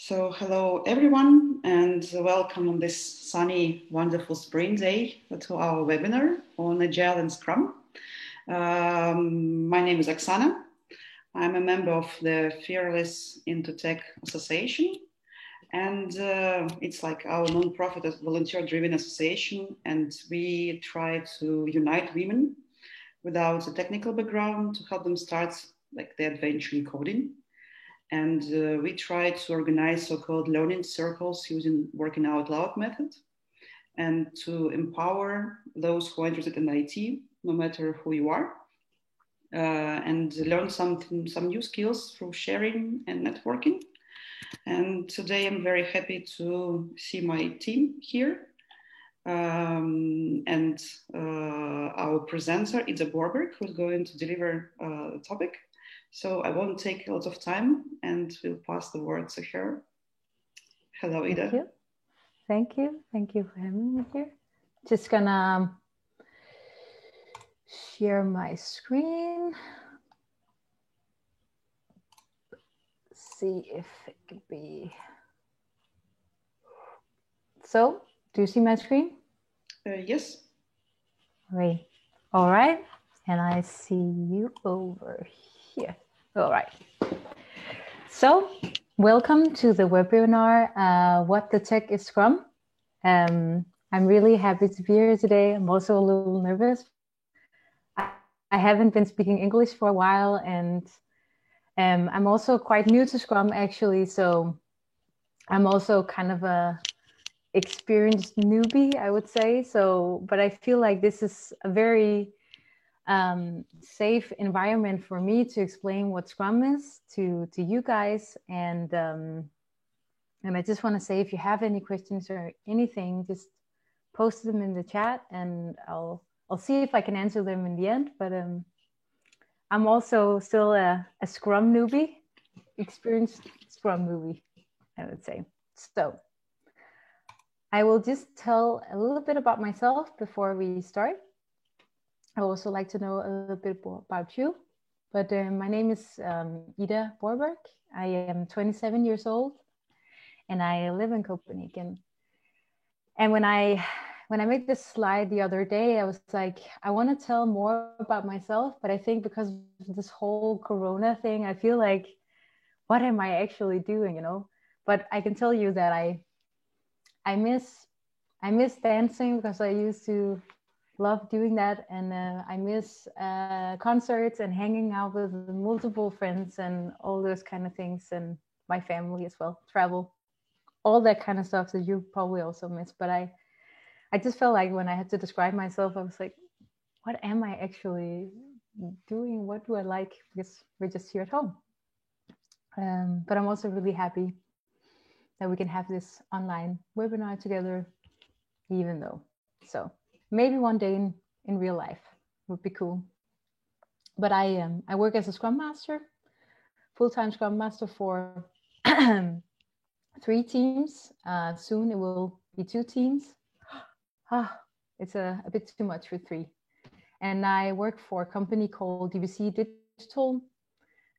So, hello everyone, and welcome on this sunny, wonderful spring day to our webinar on Agile and Scrum. My name is Oksana. I'm a member of the Fearless into Tech Association, and it's like our non-profit volunteer-driven association, and we try to unite women without a technical background to help them start like the adventure in coding. And we try to organize so-called learning circles using working out loud method and to empower those who are interested in IT, no matter who you are, and learn some new skills through sharing and networking. And today I'm very happy to see my team here. And our presenter, Ida Borberg, who's going to deliver the topic. So I won't take a lot of time and we'll pass the word to her. Hello, Ida. Thank you. Thank you for having me here. Just gonna share my screen. See if it could be. So, do you see my screen? Yes. Great. All right. And I see you over here. All right. So, welcome to the webinar, What the Tech is Scrum. I'm really happy to be here today. I'm also a little nervous. I haven't been speaking English for a while, and I'm also quite new to Scrum actually. So I'm also kind of a experienced newbie, I would say. So, but I feel like this is a very safe environment for me to explain what Scrum is to you guys. And I just want to say, if you have any questions or anything, just post them in the chat, and I'll see if I can answer them in the end. But I'm also still a Scrum newbie, experienced Scrum newbie, I would say. So I will just tell a little bit about myself before we start. I would also like to know a little bit more about you. But my name is Ida Borberg. I am 27 years old, and I live in Copenhagen. And when I made this slide the other day, I was like, I want to tell more about myself, but I think because of this whole Corona thing, I feel like, what am I actually doing, you know? But I can tell you that I miss dancing, because I used to love doing that, and I miss concerts and hanging out with multiple friends and all those kind of things, and my family as well, travel, all that kind of stuff that you probably also miss. But I just felt like when I had to describe myself, I was like, what am I actually doing? What do I like? Because we're just here at home. But I'm also really happy that we can have this online webinar together, even though. So maybe one day in real life would be cool. But I work as a Scrum Master, full-time Scrum Master for 3 teams. Soon it will be 2 teams. It's a bit too much for 3. And I work for a company called DBC Digital.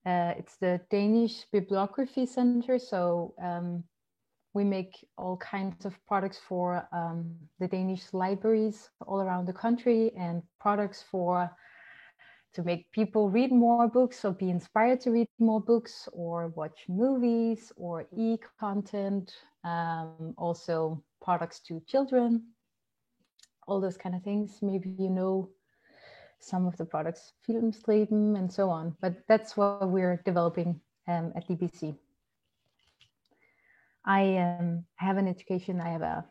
It's the Danish Bibliography Center. So we make all kinds of products for the Danish libraries all around the country, and products to make people read more books or be inspired to read more books or watch movies or e-content. Also products to children, all those kind of things. Maybe you know some of the products, Filmstriben and so on, but that's what we're developing at DBC. I have an education. I have a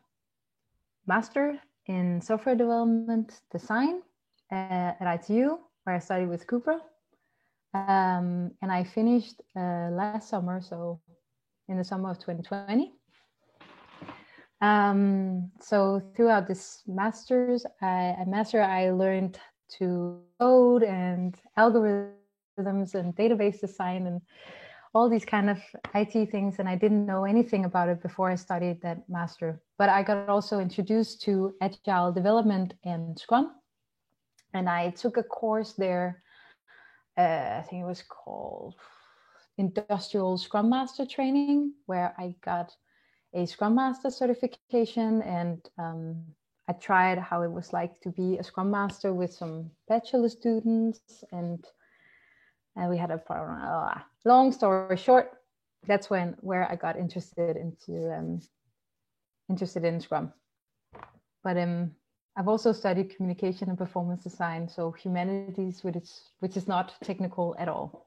master in software development design at ITU, where I studied with Cupra. And I finished last summer, so in the summer of 2020. So throughout this master's, I learned to code and algorithms and database design and all these kind of IT things, and I didn't know anything about it before I studied that master. But I got also introduced to Agile development and Scrum, and I took a course there. I think it was called industrial Scrum Master training where I got a Scrum Master certification, and I tried how it was like to be a Scrum Master with some bachelor students, and we had a problem. Long story short, that's where I got interested in Scrum. But I've also studied communication and performance design, so humanities, which is not technical at all.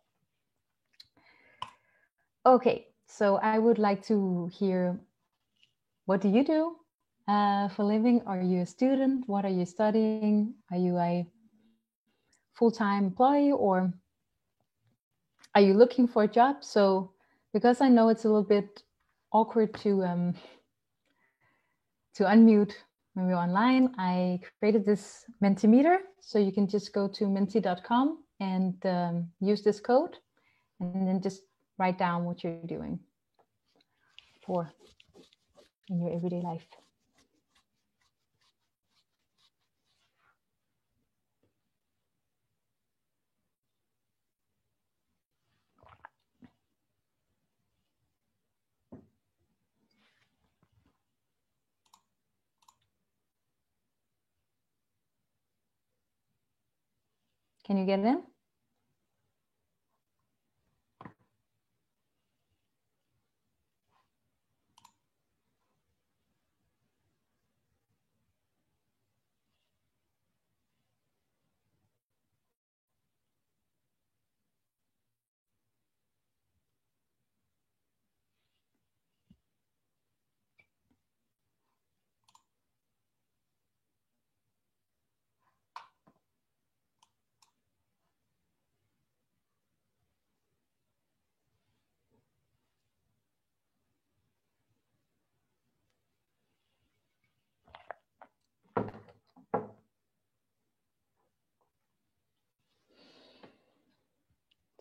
Okay, so I would like to hear, what do you do for a living? Are you a student? What are you studying? Are you a full-time employee, or are you looking for a job? So because I know it's a little bit awkward to unmute when we're online, I created this Mentimeter. So you can just go to menti.com and use this code, and then just write down what you're doing in your everyday life. Can you get in?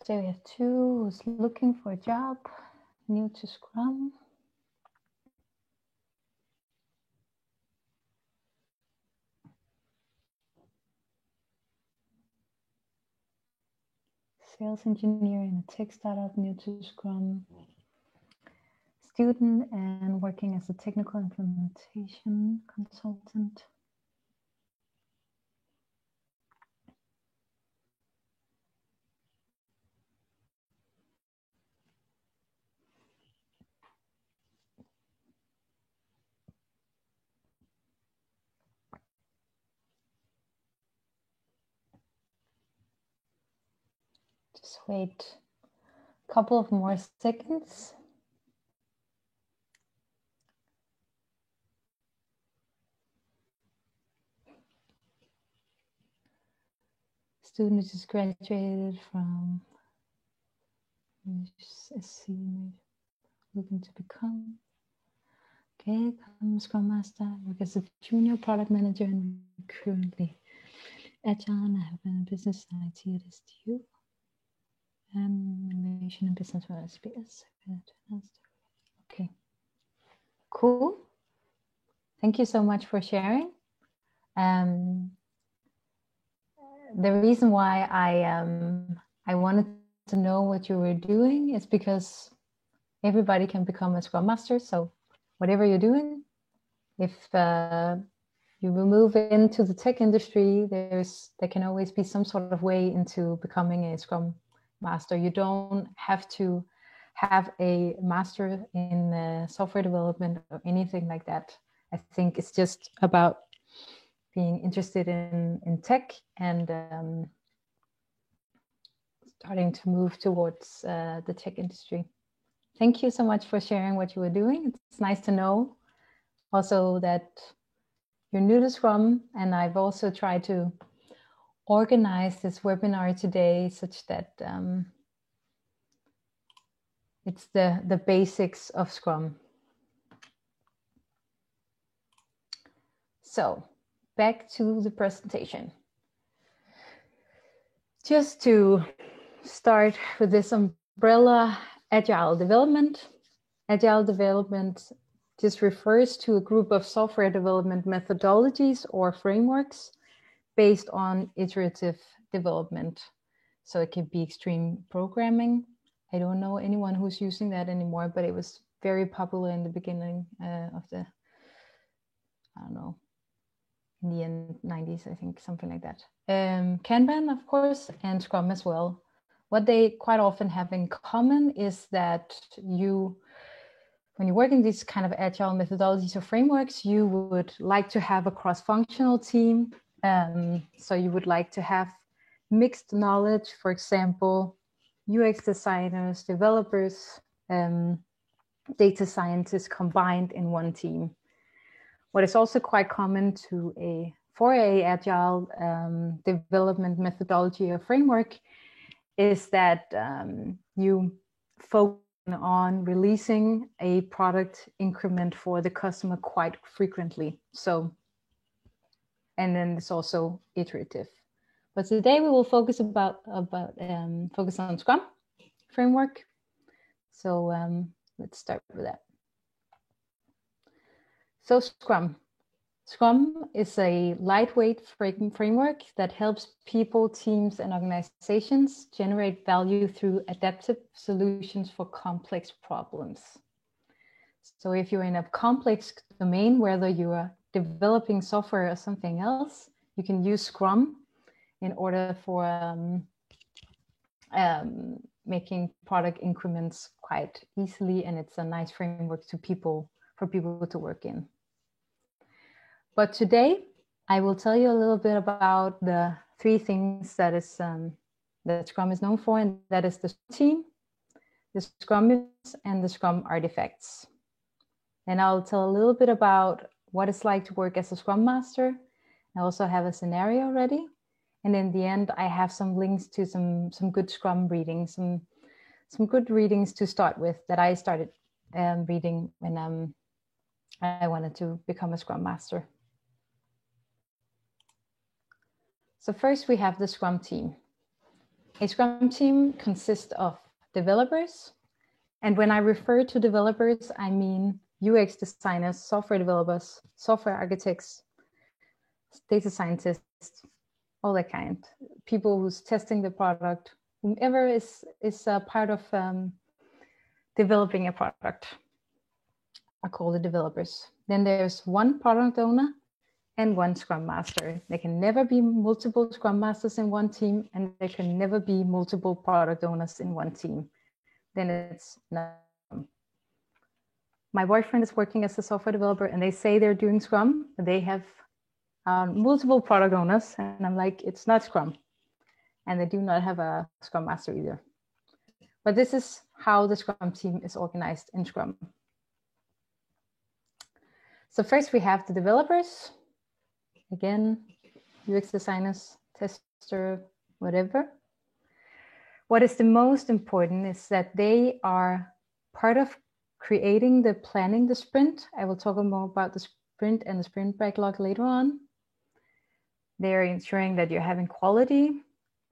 So we have two who's looking for a job, new to Scrum. Sales engineer in a tech startup, new to Scrum. Student and working as a technical implementation consultant. Just wait a couple of more seconds. Student just graduated from SC, looking to become. Okay, I'm Scrum Master, work as a junior product manager and currently Agile, and I have been in business and IT at STU. Innovation and business for SBS. Okay, cool. Thank you so much for sharing. The reason why I wanted to know what you were doing is because everybody can become a Scrum Master. So whatever you're doing, if you will move into the tech industry, there can always be some sort of way into becoming a Scrum Master. You don't have to have a master in software development or anything like that. I think it's just about being interested in tech and starting to move towards the tech industry. Thank you so much for sharing what you were doing. It's nice to know also that you're new to Scrum, and I've also tried to organize this webinar today such that it's the basics of Scrum. So back to the presentation. Just to start with this umbrella, Agile development. Agile development just refers to a group of software development methodologies or frameworks based on iterative development. So it can be extreme programming, I don't know anyone who's using that anymore, but it was very popular in the beginning of the, I don't know, in the end 90s, I think, something like that. Kanban, of course, and Scrum as well. What they quite often have in common is that when you work in these kind of agile methodologies or frameworks, you would like to have a cross-functional team. So you would like to have mixed knowledge, for example, UX designers, developers, data scientists combined in one team. What is also quite common for a agile development methodology or framework is that you focus on releasing a product increment for the customer quite frequently. So, and then it's also iterative. But today we will focus focus on Scrum framework. So let's start with that. So Scrum is a lightweight framework that helps people, teams, and organizations generate value through adaptive solutions for complex problems. So if you're in a complex domain, whether you are developing software or something else, you can use Scrum in order for making product increments quite easily, and it's a nice framework for people to work in. But today, I will tell you a little bit about the three things that Scrum is known for, and that is the team, the Scrum and the Scrum artifacts. And I'll tell a little bit about what it's like to work as a Scrum Master. I also have a scenario ready. And in the end, I have some links to some good Scrum readings, some good readings to start with that I started reading when I wanted to become a Scrum Master. So first we have the Scrum team. A Scrum team consists of developers. And when I refer to developers, I mean UX designers, software developers, software architects, data scientists, all that kind. People who's testing the product, whomever is a part of developing a product are called the developers. Then there's one product owner and one Scrum Master. There can never be multiple Scrum Masters in one team, and there can never be multiple product owners in one team. Then it's not. My boyfriend is working as a software developer, and they say they're doing Scrum, but they have multiple product owners, and I'm like, it's not Scrum. And they do not have a Scrum Master either. But this is how the Scrum team is organized in Scrum. So first we have the developers. Again, UX designers, tester, whatever. What is the most important is that they are part of creating planning the sprint. I will talk more about the sprint and the sprint backlog later on. They're ensuring that you're having quality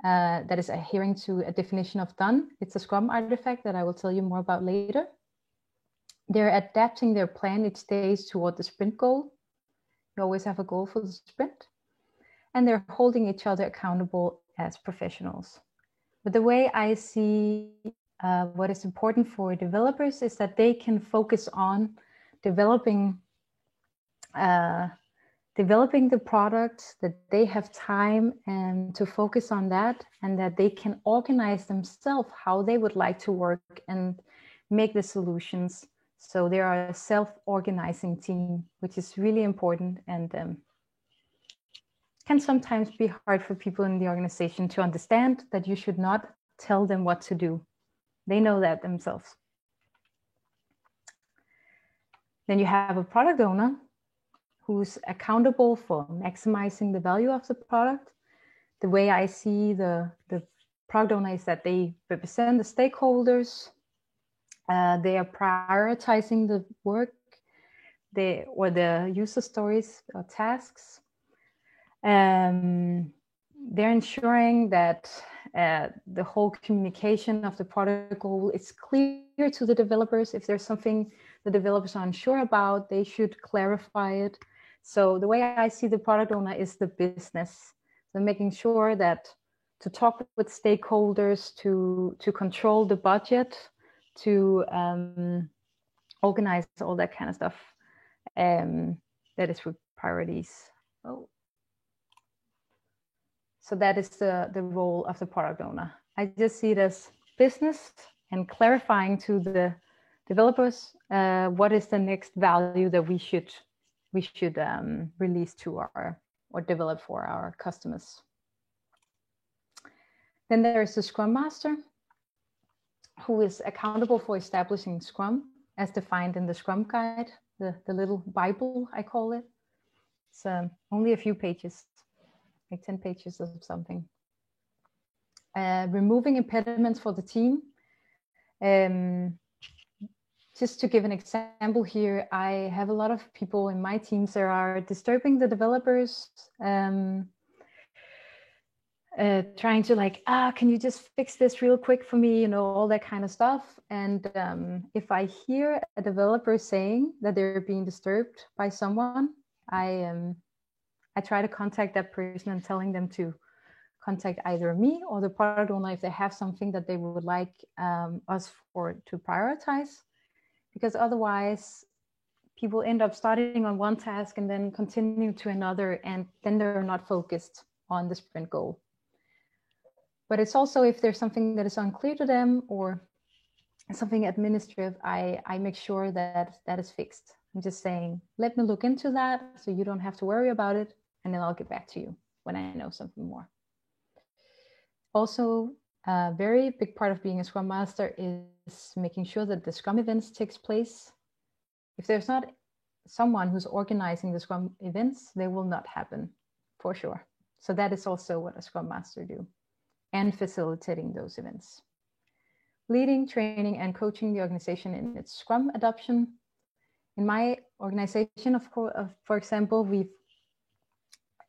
that is adhering to a definition of done. It's a Scrum artifact that I will tell you more about later. They're adapting their plan each day toward the sprint goal. You always have a goal for the sprint. And they're holding each other accountable as professionals. But the way I see what is important for developers is that they can focus on developing the product, that they have time and to focus on that, and that they can organize themselves how they would like to work and make the solutions. So they are a self-organizing team, which is really important and can sometimes be hard for people in the organization to understand that you should not tell them what to do. They know that themselves. Then you have a product owner who's accountable for maximizing the value of the product. The way I see the product owner is that they represent the stakeholders. They are prioritizing the work, or the user stories or tasks. They're ensuring that the whole communication of the product goal is clear to the developers. If there's something the developers are unsure about, they should clarify it. So the way I see the product owner is the business. So making sure that talk with stakeholders, to control the budget, to organize all that kind of stuff. That is with priorities. Oh. So that is the role of the product owner. I just see it as business and clarifying to the developers what is the next value that we should release to our, or develop for our customers. Then there is the Scrum Master, who is accountable for establishing Scrum as defined in the Scrum Guide, the little Bible, I call it. It's only a few pages, like 10 pages or something. Removing impediments for the team. Just to give an example here, I have a lot of people in my teams that are disturbing the developers, trying to like, can you just fix this real quick for me, you know, all that kind of stuff. And if I hear a developer saying that they're being disturbed by someone, I try to contact that person and telling them to contact either me or the product owner if they have something that they would like us to prioritize, because otherwise people end up starting on one task and then continue to another, and then they're not focused on the sprint goal. But it's also, if there's something that is unclear to them or something administrative, I make sure that that is fixed. I'm just saying, let me look into that so you don't have to worry about it, and then I'll get back to you when I know something more. Also, a very big part of being a Scrum Master is making sure that the Scrum events takes place. If there's not someone who's organizing the Scrum events, they will not happen, for sure. So that is also what a Scrum Master do, and facilitating those events. Leading, training, and coaching the organization in its Scrum adoption. In my organization, for example,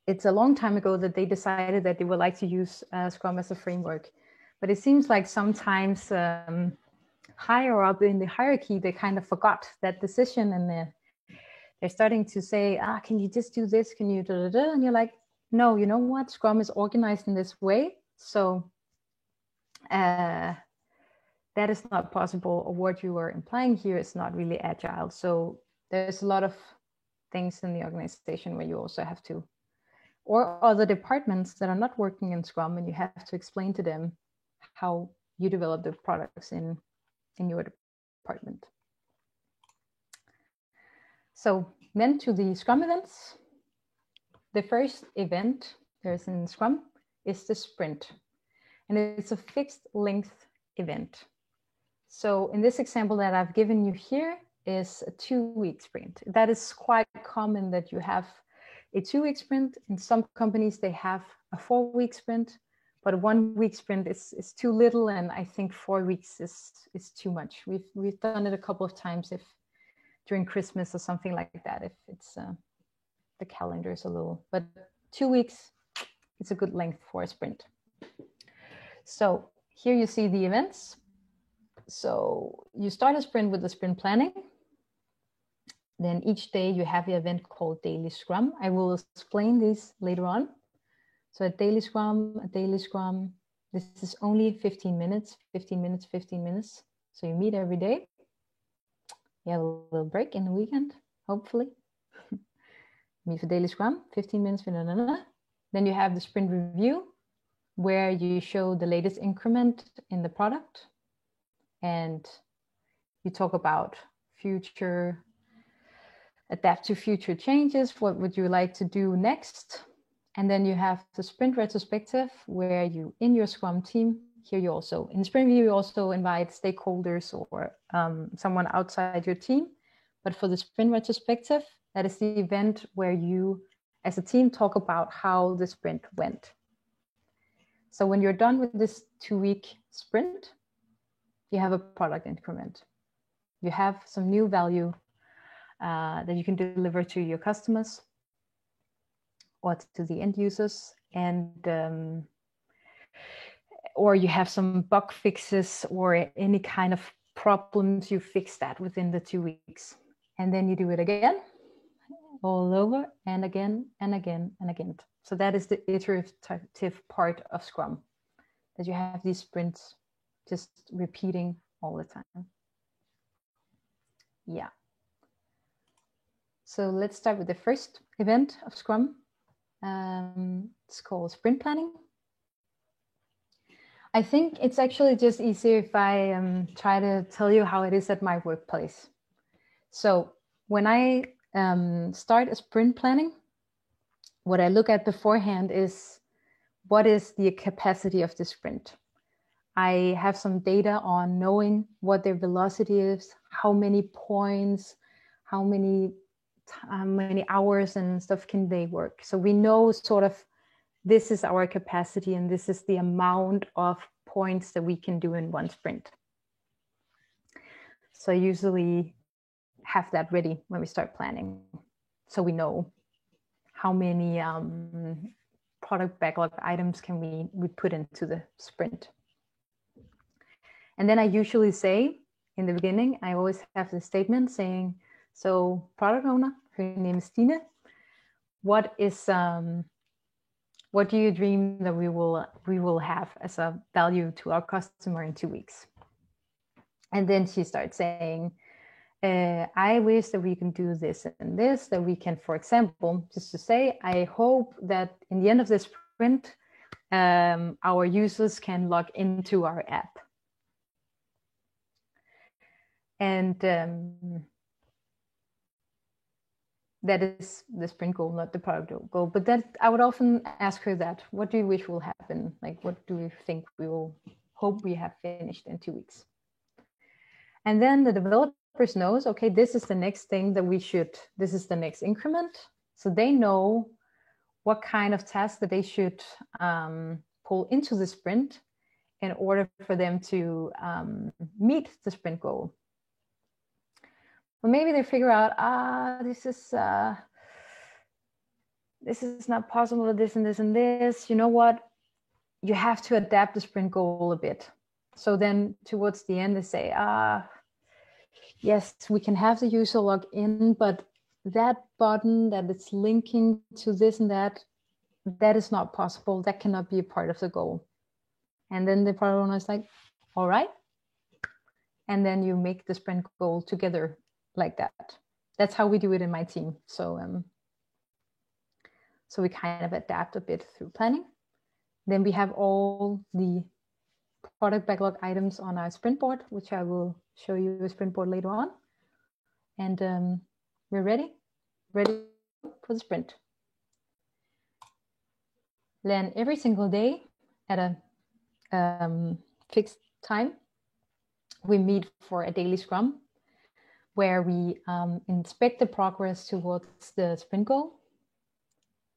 it's a long time ago that they decided that they would like to use Scrum as a framework. But it seems like sometimes higher up in the hierarchy, they kind of forgot that decision, and they're starting to say, can you just do this? Can you da da da? And you're like, no, you know what? Scrum is organized in this way. So that is not possible, or what you are implying here is not really agile. So there's a lot of things in the organization where you also have to, or other departments that are not working in Scrum, and you have to explain to them how you develop the products in your department. So then to the Scrum events. The first event there's in Scrum is the sprint, and it's a fixed length event. So in this example that I've given you here is a 2-week sprint. That is quite common that you have a 2-week sprint. In some companies, they have a 4-week sprint, but a 1-week sprint is too little, and I think 4 weeks is too much. We've done it a couple of times if during Christmas or something like that, if it's the calendar is a little, but 2 weeks, it's a good length for a sprint. So here you see the events. So you start a sprint with the sprint planning. Then each day you have the event called Daily Scrum. I will explain this later on. So a daily Scrum, this is only 15 minutes. So you meet every day. You have a little break in the weekend, hopefully. Meet for Daily Scrum, 15 minutes. Then you have the sprint review, where you show the latest increment in the product. And you talk about adapt to future changes. What would you like to do next? And then you have the sprint retrospective, where you, in your Scrum team, here you also, in sprint review, you also invite stakeholders or someone outside your team. But for the sprint retrospective, that is the event where you, as a team, talk about how the sprint went. So when you're done with this 2-week sprint, you have a product increment. You have some new value that you can deliver to your customers or to the end users, and or you have some bug fixes or any kind of problems, you fix that within the 2 weeks. And then you do it again, all over, and again, and again, and again. So that is the iterative part of Scrum. that you have these sprints just repeating all the time. Yeah. So let's start with the first event of Scrum. It's called sprint planning. I think it's actually just easier if I try to tell you how it is at my workplace. So when I start a sprint planning, what I look at beforehand is what is the capacity of the sprint. I have some data on knowing what their velocity is, how many points, how many hours and stuff can they work. So we know sort of this is our capacity and this is the amount of points that we can do in one sprint. So I usually have that ready when we start planning. So we know how many product backlog items can we put into the sprint. And then I usually say in the beginning, I always have the statement saying, so product owner, her name is Stine, what do you dream that we will have as a value to our customer in 2 weeks? And then she starts saying, I wish that we can do this and this, that we can, for example, just to say, I hope that in the end of this sprint, our users can log into our app. And that is the sprint goal, not the product goal. But that I would often ask her that, what do you wish will happen? Like, what do you think we will hope we have finished in 2 weeks? And then the developers knows, okay, this is the next thing that this is the next increment. So they know what kind of tasks that they should pull into the sprint in order for them to meet the sprint goal. Well, maybe they figure out, this is not possible, this and this and this. You know what? You have to adapt the sprint goal a bit. So then towards the end, they say, yes, we can have the user log in, but that button that it's linking to this and that is not possible. That cannot be a part of the goal. And then the product owner is like, all right. And then you make the sprint goal together like that. That's how we do it in my team. So, so we kind of adapt a bit through planning. Then we have all the product backlog items on our sprint board, which I will show you a sprint board later on. And we're ready for the sprint. Then every single day at a fixed time, we meet for a daily scrum where we inspect the progress towards the sprint goal.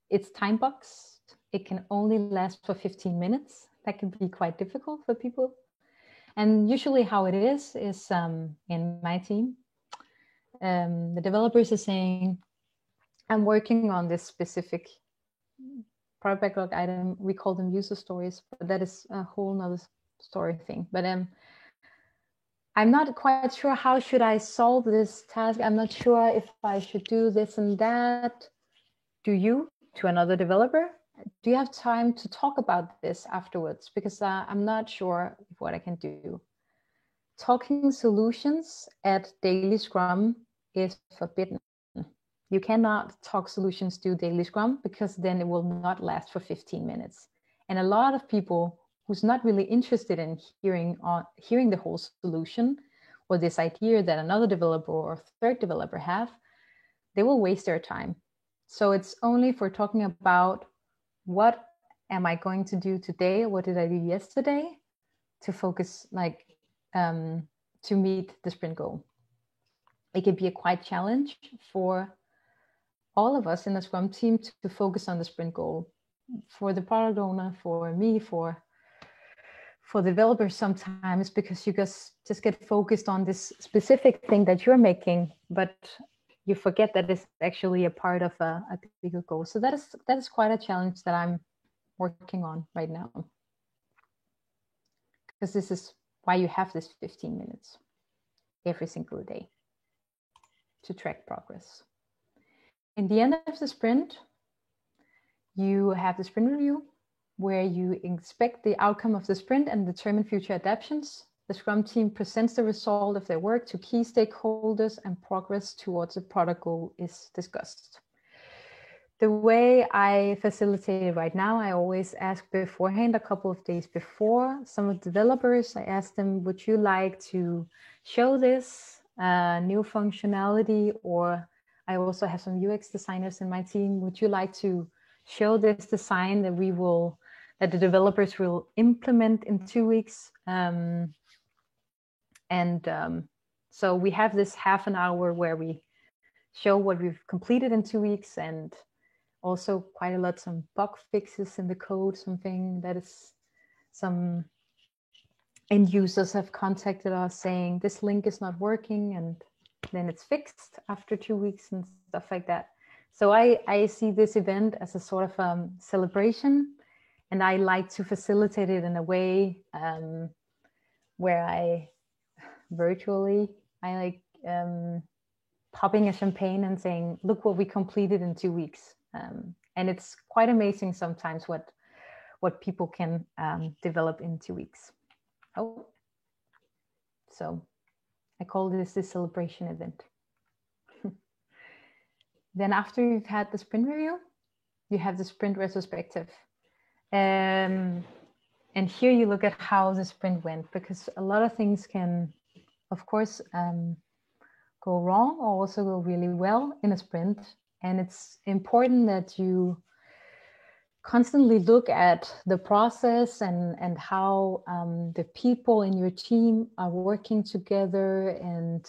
It's time boxed. It can only last for 15 minutes. That can be quite difficult for people. And usually how it is in my team, the developers are saying, I'm working on this specific product backlog item. We call them user stories, but that is a whole nother story thing. But I'm not quite sure how should I solve this task. I'm not sure if I should do this and that. Do you, to another developer, do you have time to talk about this afterwards? Because I'm not sure what I can do. Talking solutions at Daily Scrum is forbidden. You cannot talk solutions to Daily Scrum because then it will not last for 15 minutes. And a lot of people who's not really interested in hearing the whole solution or this idea that another developer or third developer have, they will waste their time. So it's only for talking about what am I going to do today? What did I do yesterday to focus to meet the sprint goal? It can be a quite challenge for all of us in the Scrum team to focus on the sprint goal. For the product owner, for me, for developers sometimes, because you just get focused on this specific thing that you're making, but you forget that it's actually a part of a bigger goal. So that is quite a challenge that I'm working on right now. Because this is why you have this 15 minutes every single day to track progress. In the end of the sprint, you have the sprint review, where you inspect the outcome of the sprint and determine future adaptations. The Scrum team presents the result of their work to key stakeholders, and progress towards a product goal is discussed. The way I facilitate it right now, I always ask beforehand, a couple of days before, some of the developers. I ask them, would you like to show this new functionality? Or I also have some UX designers in my team. Would you like to show this design that the developers will implement in 2 weeks? So we have this half an hour where we show what we've completed in 2 weeks, and also quite a lot some bug fixes in the code, something that is some end users have contacted us saying this link is not working, and then it's fixed after 2 weeks and stuff like that. So I see this event as a sort of celebration, and I like to facilitate it in a way where I like popping a champagne and saying, look what we completed in 2 weeks. And it's quite amazing sometimes what people can develop in 2 weeks. Oh, so I call this the celebration event. Then after you've had the sprint review, you have the sprint retrospective. And here you look at how the sprint went, because a lot of things can, of course, go wrong or also go really well in a sprint. And it's important that you constantly look at the process and how the people in your team are working together, and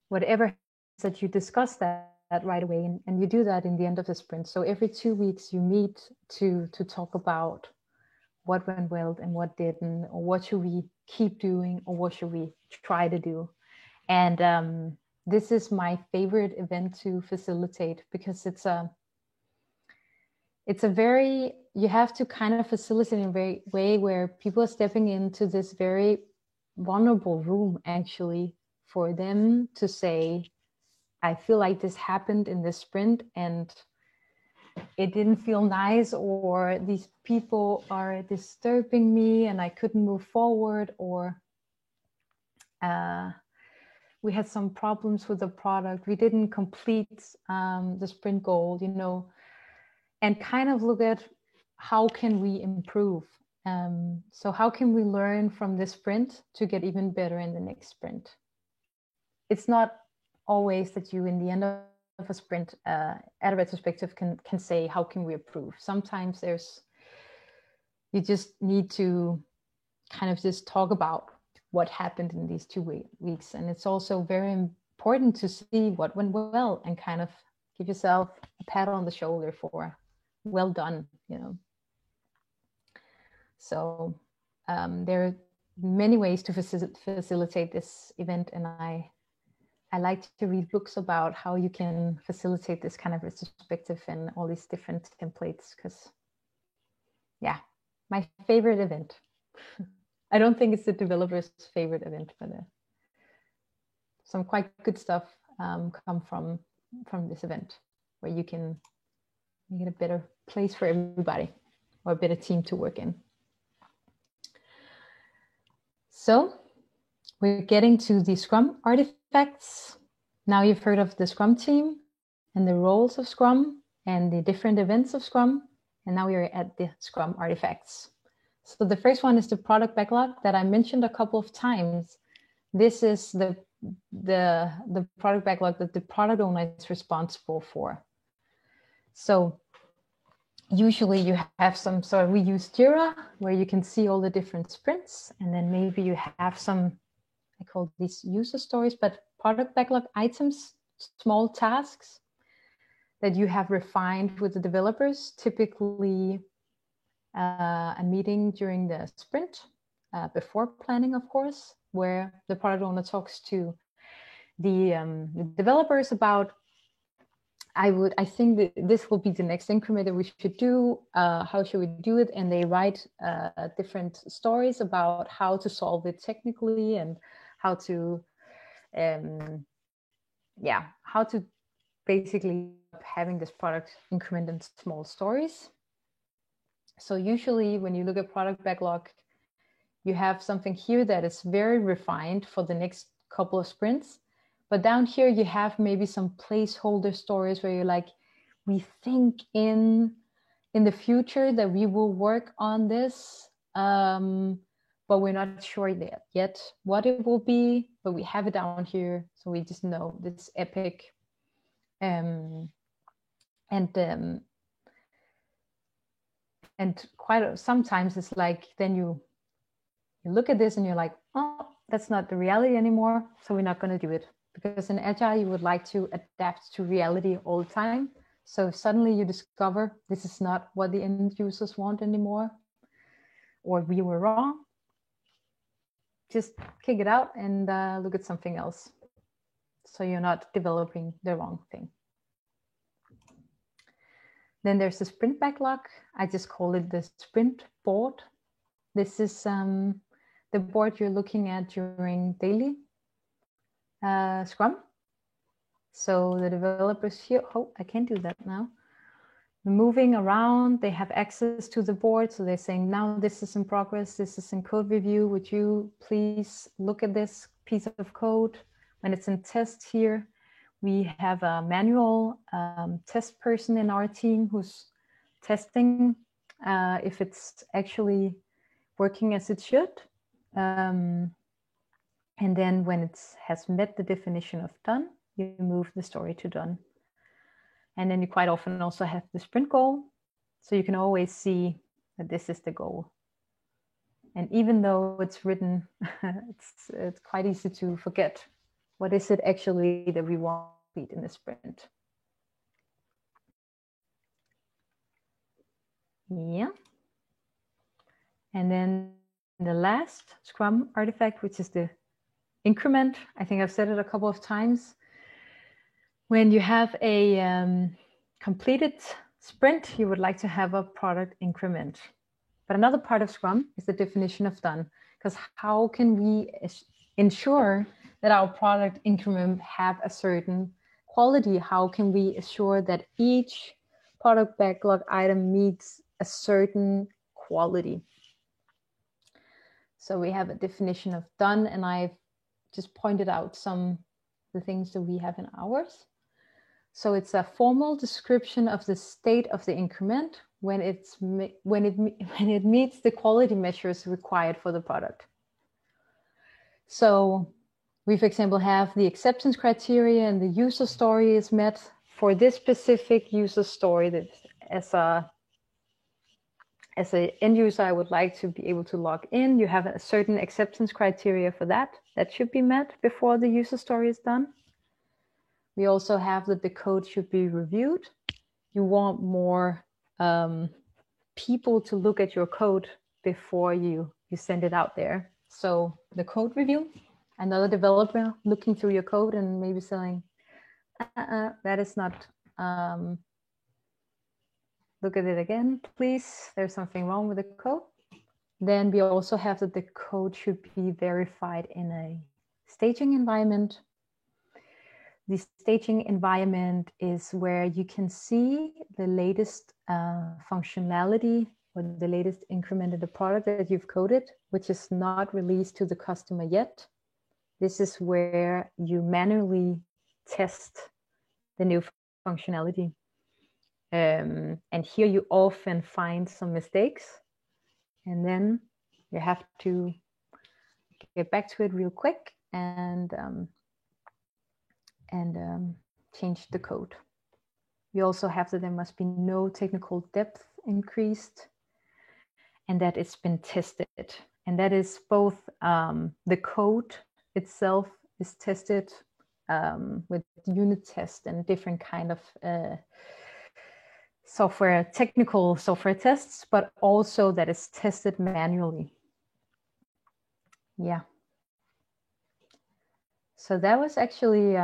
whatever that you discuss that right away, and you do that in the end of the sprint. So every 2 weeks you meet to talk about what went well and what didn't, or what should we keep doing, or what should we try to do. And this is my favorite event to facilitate, because it's a very, you have to kind of facilitate in a way where people are stepping into this very vulnerable room, actually, for them to say, I feel like this happened in this sprint and it didn't feel nice, or these people are disturbing me and I couldn't move forward, or we had some problems with the product, we didn't complete the sprint goal, and kind of look at how can we improve. So how can we learn from this sprint to get even better in the next sprint? It's not always that you, in the end of a sprint, at a retrospective, can say, how can we improve? Sometimes you just need to kind of just talk about what happened in these 2 weeks. And it's also very important to see what went well and kind of give yourself a pat on the shoulder for well done, So there are many ways to facilitate this event, and I like to read books about how you can facilitate this kind of retrospective and all these different templates, because, yeah, my favorite event. I don't think it's the developer's favorite event, but some quite good stuff come from this event, where you can make it a better place for everybody, or a better team to work in. So we're getting to the Scrum artifacts. Now you've heard of the Scrum team and the roles of Scrum and the different events of Scrum. And now we're at the Scrum artifacts. So the first one is the product backlog that I mentioned a couple of times. This is the product backlog that the product owner is responsible for. So usually you have some sort of, we use Jira, where you can see all the different sprints, and then maybe you have some, I call these user stories, but product backlog items, small tasks that you have refined with the developers, typically a meeting during the sprint, before planning, of course, where the product owner talks to the developers about, I think that this will be the next increment that we should do. How should we do it? And they write different stories about how to solve it technically, and how to basically having this product increment in small stories. So usually when you look at product backlog, you have something here that is very refined for the next couple of sprints. But down here, you have maybe some placeholder stories where you're like, we think in the future that we will work on this, but we're not sure yet what it will be, but we have it down here. So we just know this epic. And quite sometimes it's like, then you look at this and you're like, oh, that's not the reality anymore. So we're not going to do it. Because in Agile, you would like to adapt to reality all the time. So if suddenly you discover this is not what the end users want anymore, or we were wrong, just kick it out and look at something else. So you're not developing the wrong thing. Then there's the sprint backlog. I just call it the sprint board. This is the board you're looking at during daily Scrum. So the developers here, oh, I can't do that now. Moving around, they have access to the board. So they're saying, now this is in progress, this is in code review. Would you please look at this piece of code? When it's in test here, we have a manual test person in our team who's testing if it's actually working as it should. And then when it has met the definition of done, you move the story to done. And then you quite often also have the sprint goal. So you can always see that this is the goal. And even though it's written, it's quite easy to forget what is it actually that we want to complete in the sprint. Yeah. And then the last Scrum artifact, which is the increment. I think I've said it a couple of times. When you have a completed sprint, you would like to have a product increment. But another part of Scrum is the definition of done, because how can we ensure that our product increment have a certain quality? How can we assure that each product backlog item meets a certain quality? So we have a definition of done, and I've just pointed out some the things that we have in ours. So it's a formal description of the state of the increment when it meets the quality measures required for the product. So we, for example, have the acceptance criteria and the user story is met for this specific user story. That as an end user, I would like to be able to log in. You have a certain acceptance criteria for that. That should be met before the user story is done. We also have that the code should be reviewed. You want more people to look at your code before you send it out there. So the code review, another developer looking through your code and maybe saying, that is not, look at it again, please. There's something wrong with the code. Then we also have that the code should be verified in a staging environment. The staging environment is where you can see the latest functionality or the latest increment in the product that you've coded, which is not released to the customer yet. This is where you manually test the new functionality. And here you often find some mistakes, and then you have to get back to it real quick and change the code. You also have that there must be no technical depth increased and that it's been tested. And that is both the code itself is tested with unit tests and different kind of technical software tests, but also that it's tested manually. Yeah. So that was actually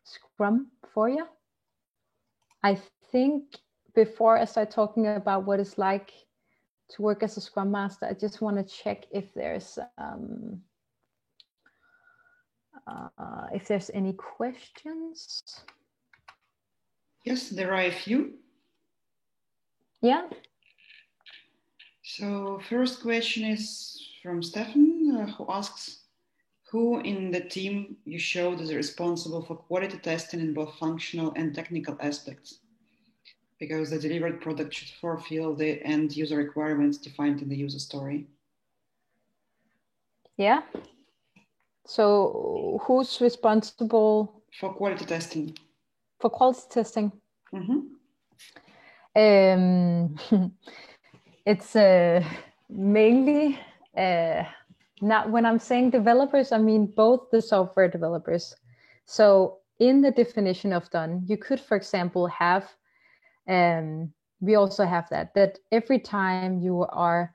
Scrum for you. I think before I start talking about what it's like to work as a Scrum Master, I just want to check if there's any questions. Yes, there are a few. Yeah. So first question is from Stefan, who asks, who in the team you showed is responsible for quality testing in both functional and technical aspects? Because the delivered product should fulfill the end user requirements defined in the user story. Yeah. So who's responsible for quality testing? For quality testing? Mm-hmm. It's mainly not, when I'm saying developers, I mean both the software developers. So in the definition of done, you could, for example, have, we also have that every time you are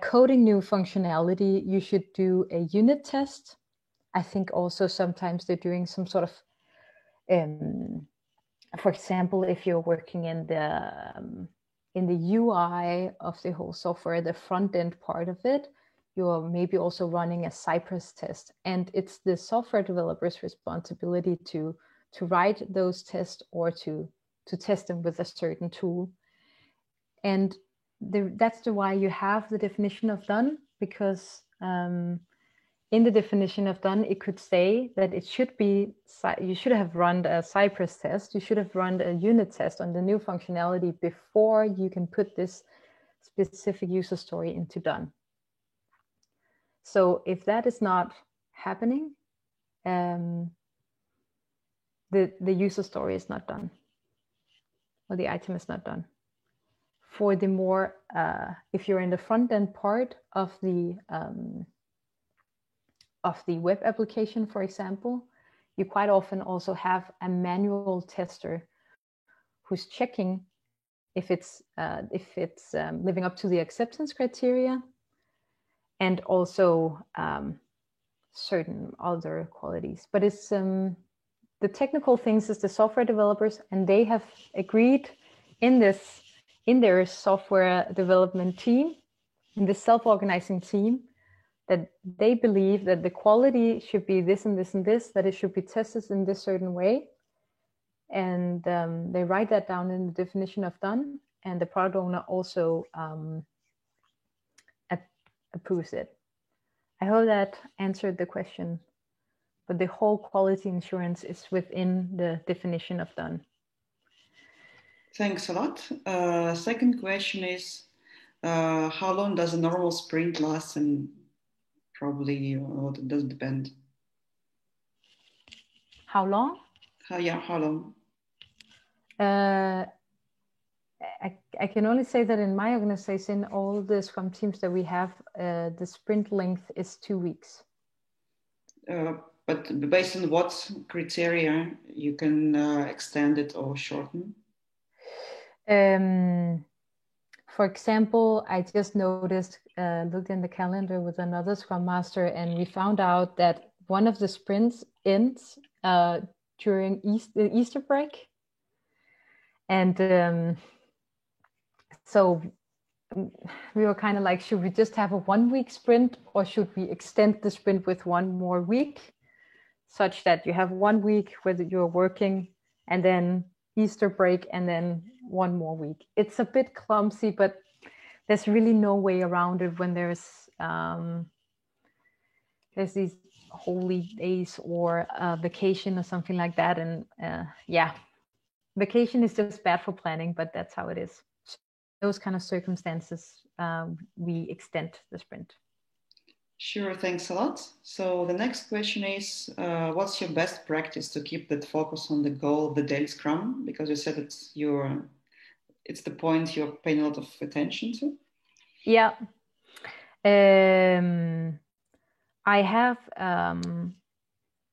coding new functionality, you should do a unit test. I think also sometimes they're doing some sort of, for example, if you're working in the UI of the whole software, the front end part of it, you're maybe also running a Cypress test, and it's the software developer's responsibility to write those tests or to test them with a certain tool. And that's why you have the definition of done, because in the definition of done, it could say that it should be, you should have run a Cypress test, you should have run a unit test on the new functionality before you can put this specific user story into done. So if that is not happening, the user story is not done, or the item is not done. For the more, if you're in the front end part of the web application, for example, you quite often also have a manual tester who's checking if it's living up to the acceptance criteria, and also certain other qualities. But it's the technical things is the software developers, and they have agreed in their software development team, in this self-organizing team, that they believe that the quality should be this and this and this, that it should be tested in this certain way. And they write that down in the definition of done, and the product owner also approves it. I hope that answered the question, but the whole quality assurance is within the definition of done. Thanks a lot. Second question is, how long does a normal sprint last? And probably it does depend. How long? How long? I can only say that in my organization, all the Scrum teams that we have, the sprint length is 2 weeks. But based on what criteria you can extend it or shorten? For example, I just noticed, looked in the calendar with another Scrum Master, and we found out that one of the sprints ends during the Easter break. And so we were kind of like, should we just have a 1 week sprint, or should we extend the sprint with 1 more week, such that you have 1 week where you're working, and then Easter break, and then 1 more week. It's a bit clumsy, but there's really no way around it when there's these holy days or vacation or something like that. And yeah, vacation is just bad for planning, but that's how it is. So those kind of circumstances, we extend the sprint. Sure, thanks a lot. So the next question is, what's your best practice to keep that focus on the goal of the daily Scrum? Because you said it's the point you're paying a lot of attention to. Yeah. I have,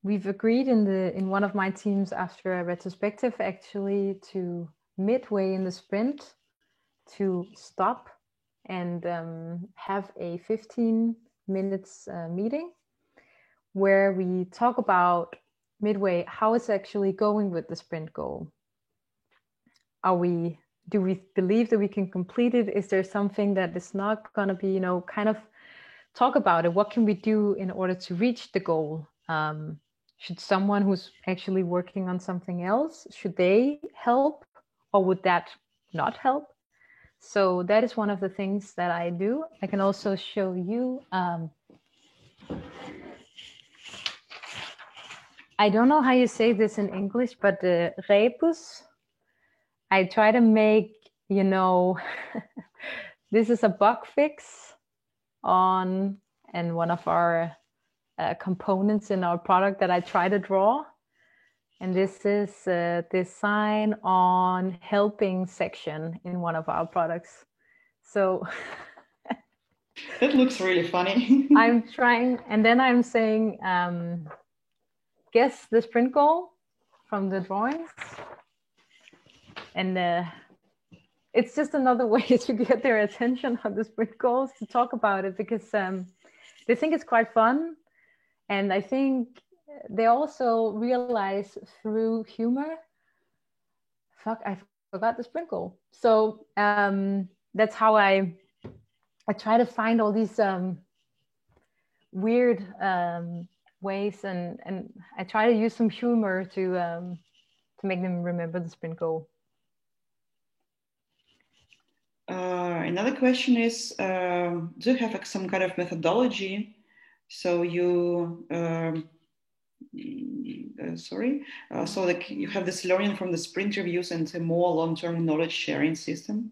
we've agreed in one of my teams after a retrospective, actually, to midway in the sprint to stop and have a 15 minutes meeting where we talk about midway how it's actually going with the sprint goal. Do we believe that we can complete it? Is there something that is not going to be, kind of talk about it? What can we do in order to reach the goal? should someone who's actually working on something else, should they help, or would that not help? So that is one of the things that I do. I can also show you, I don't know how you say this in English, but the rebus, I try to make, you know, this is a bug fix on, and one of our components in our product that I try to draw. And this is a design on helping section in one of our products. So that looks really funny. I'm trying, and then I'm saying, guess the sprint goal from the drawings. And it's just another way to get their attention on the sprint goals, to talk about it, because they think it's quite fun. And I think they also realize through humor, I forgot the sprint goal. So that's how I try to find all these weird ways, and I try to use some humor to make them remember the sprint goal. Another question is, do you have like some kind of methodology? So you, so like you have this learning from the sprint reviews and a more long-term knowledge sharing system?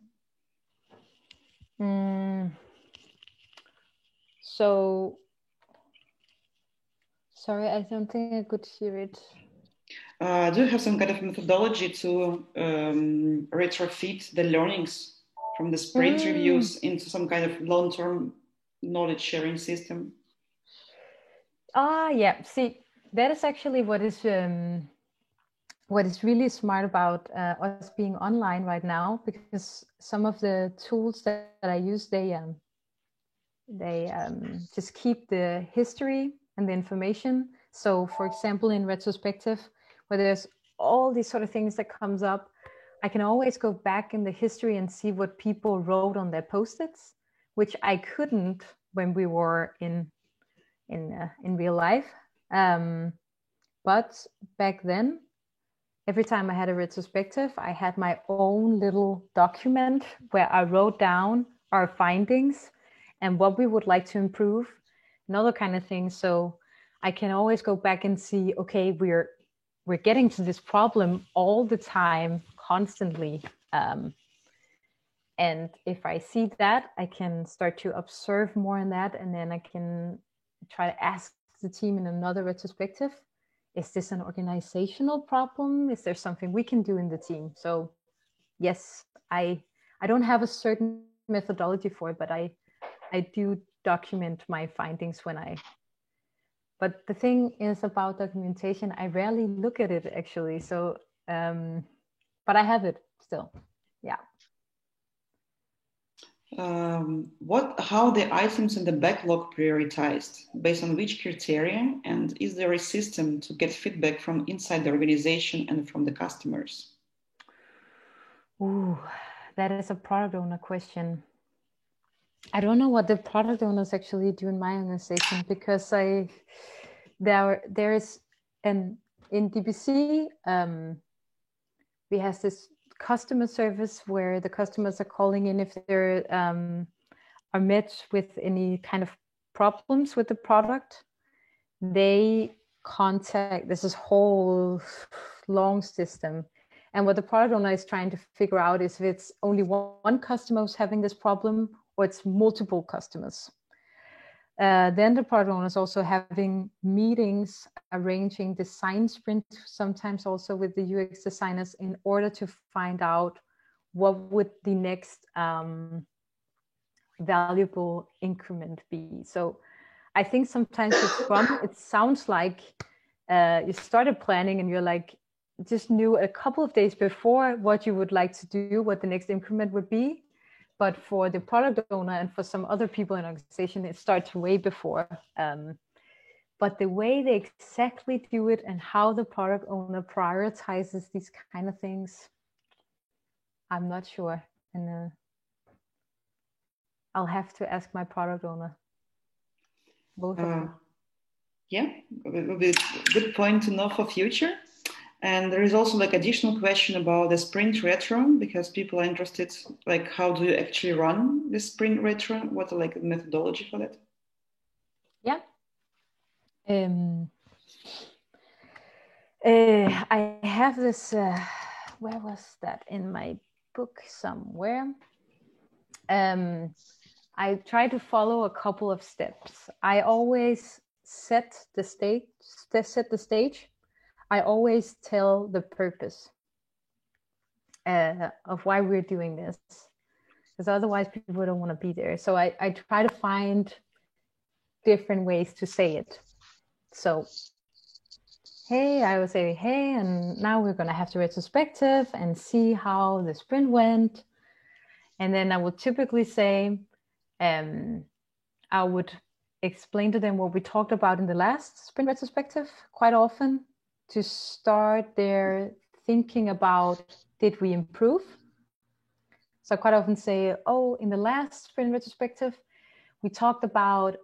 So, sorry, I don't think I could hear it. Do you have some kind of methodology to retrofit the learnings from the sprint reviews into some kind of long-term knowledge sharing system? Yeah. See, that is actually what is really smart about us being online right now, because some of the tools that I use, they just keep the history and the information. So, for example, in retrospective, where there's all these sort of things that comes up, I can always go back in the history and see what people wrote on their post-its, which I couldn't when we were in real life. But back then, every time I had a retrospective, I had my own little document where I wrote down our findings and what we would like to improve and other kind of things. So I can always go back and see, okay, we're getting to this problem all the time, constantly. And if I see that, I can start to observe more in that, and then I can try to ask the team in another retrospective, is this an organizational problem? Is there something we can do in the team? So yes, I don't have a certain methodology for it, but I do document my findings but the thing is about documentation, I rarely look at it actually. So, but I have it still. Yeah. How the items in the backlog prioritized, based on which criteria, and is there a system to get feedback from inside the organization and from the customers? Ooh, that is a product owner question. I don't know what the product owners actually do in my organization, because there is in DBC we have this customer service where the customers are calling in if they're are met with any kind of problems with the product. They contact, this is whole long system, and what the product owner is trying to figure out is if it's only one customer who's having this problem or it's multiple customers. Then the product owner is also having meetings, arranging design sprint, sometimes also with the UX designers, in order to find out what would the next valuable increment be. So I think sometimes with Scrum, it sounds like you started planning and you're like, just knew a couple of days before what you would like to do, what the next increment would be. But for the product owner and for some other people in the organization, it starts way before. But the way they exactly do it and how the product owner prioritizes these kind of things, I'm not sure. And I'll have to ask my product owner. Both of them. Yeah, it would be a good point to know for future. And there is also like additional question about the sprint retro, because people are interested, like how do you actually run the sprint retro? What are like the methodology for that? Yeah. I have this, where was that in my book somewhere? I try to follow a couple of steps. I always set the stage. I always tell the purpose of why we're doing this, because otherwise people don't want to be there. So I try to find different ways to say it. So, hey, I would say, hey, and now we're going to have the retrospective and see how the sprint went. And then I would typically say, I would explain to them what we talked about in the last sprint retrospective quite often, to start their thinking about, did we improve? So I quite often say, oh, in the last sprint retrospective, we talked about